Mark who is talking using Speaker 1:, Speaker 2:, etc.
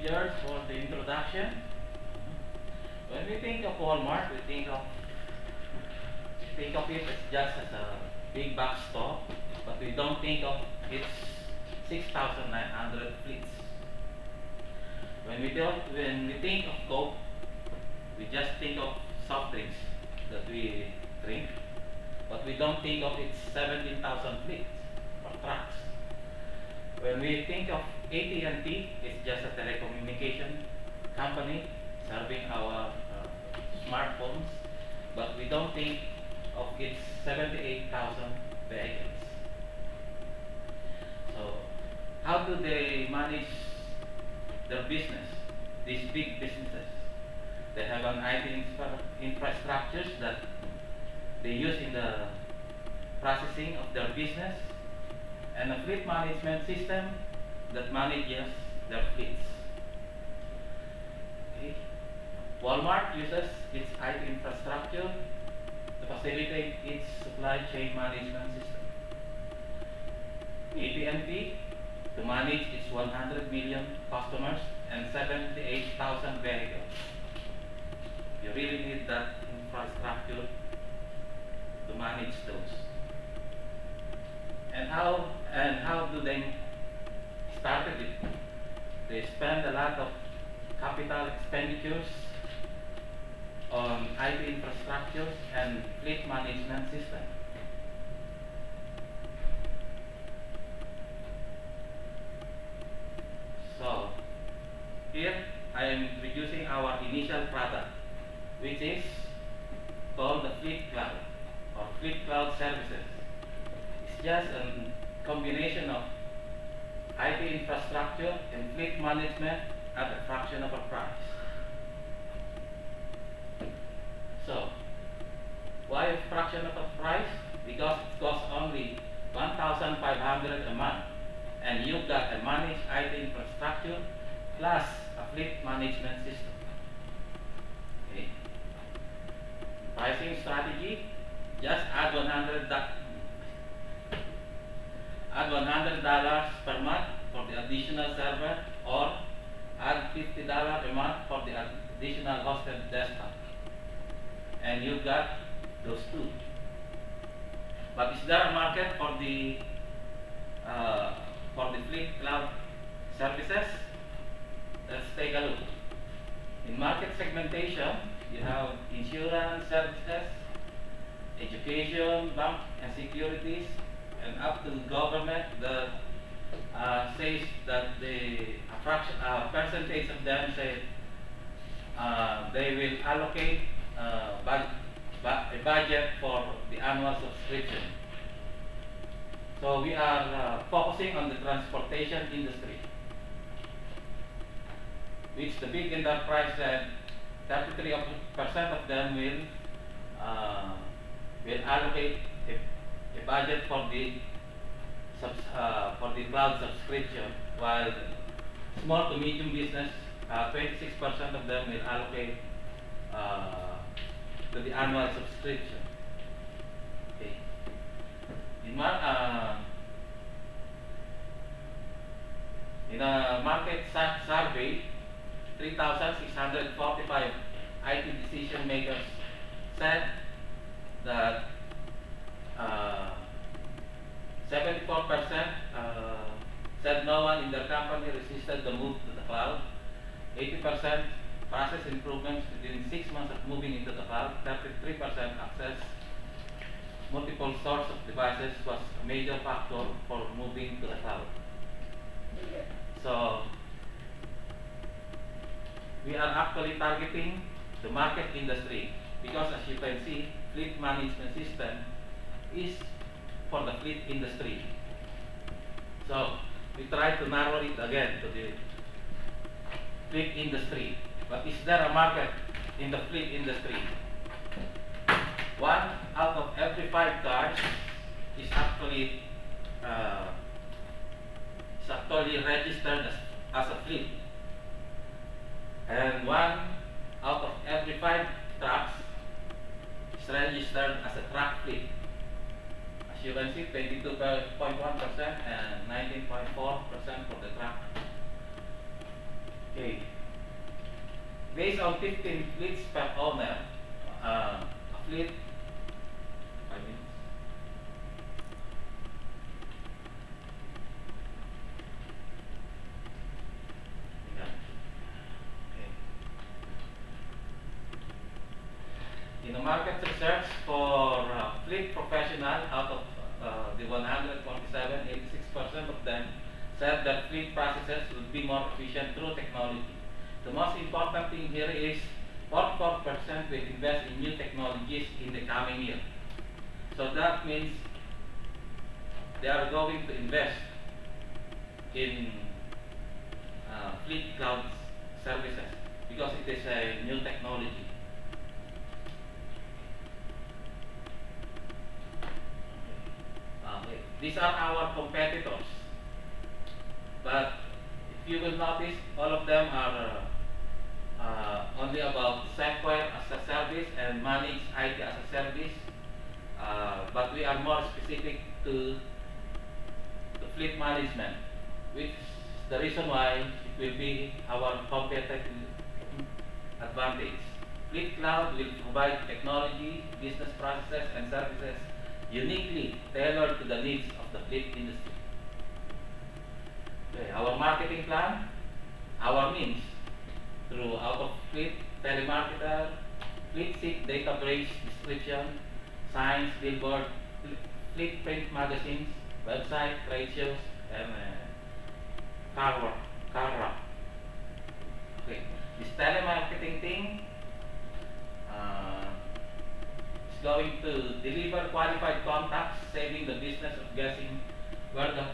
Speaker 1: George, for the introduction. When we think of Walmart, we think of it as just as a big box store, but we don't think of its 6,900 fleets. When we think of Coke, we just think of soft drinks that we drink, but we don't think of its 17,000 fleets or trucks. When we think of AT&T, it's just a telecommunication company serving our smartphones, but we don't think of its 78,000 vehicles. So, how do they manage their business, these big businesses? They have an IT infrastructures that they use in the processing of their business, and a fleet management system that manages their fleets. Okay. Walmart uses its IT infrastructure to facilitate its supply chain management system. AT&T to manage its 100 million customers and 78,000 vehicles. You really need that infrastructure to manage those. And how do they started it? They spend a lot of capital expenditures on IT infrastructures and fleet management system. So here I am introducing our initial product, which is called the Fleet Cloud or Fleet Cloud Services. It's just a combination of IT infrastructure and fleet management at a fraction of a price. So, why a fraction of a price? Because it costs only 1,500 a month, and you've got a managed IT infrastructure plus a fleet management system. Okay. Pricing strategy: just add $100 per month for the additional server, or add $50 a month for the additional hosted desktop, and you've got those two. But is there a market for the fleet cloud services? Let's take a look. In market segmentation, you have insurance services, education, bank and securities, and up to government that says that a percentage of them say they will allocate a budget for the annual subscription. So we are focusing on the transportation industry, which the big enterprise said 33% of them will allocate a budget for the cloud subscription, while small to medium business, 26% of them will allocate to the annual subscription. Okay. In a market survey, 3,645 IT decision makers said that 74% said no one in their company resisted the move to the cloud. 80% process improvements within 6 months of moving into the cloud. 33% access multiple source of devices was a major factor for moving to the cloud. So we are actually targeting the market industry, because as you can see, fleet management system is for the fleet industry. So we try to narrow it again to the fleet industry. But is there a market in the fleet industry? 1 out of every 5 cars is actually registered as a fleet, and 1 out of every 5 trucks is registered as a truck fleet. As you can see, 22.1% and 19.4% for the truck. Okay. Based on 15 fleets per owner, a fleet, 5 minutes. Yeah. Okay. In a market research for fleet professional, out of the 147, 86% of them said that fleet processes will be more efficient through technology. The most important thing here is 44% will invest in new technologies in the coming year. So that means they are going to invest in fleet cloud services because it is a new technology. These are our competitors, but if you will notice, all of them are only about software as a service and managed IT as a service, but we are more specific to the fleet management, which is the reason why it will be our competitive advantage. Fleet Cloud will provide technology, business processes, and services uniquely tailored to the needs of the fleet industry. Okay, our marketing plan, our means through out-of-fleet telemarketer, fleet seat database description, signs, billboard, fleet print magazines, website, trade shows, and car wrap. Okay, this telemarketing thing is going to deliver qualified contacts, saving the business of guessing where the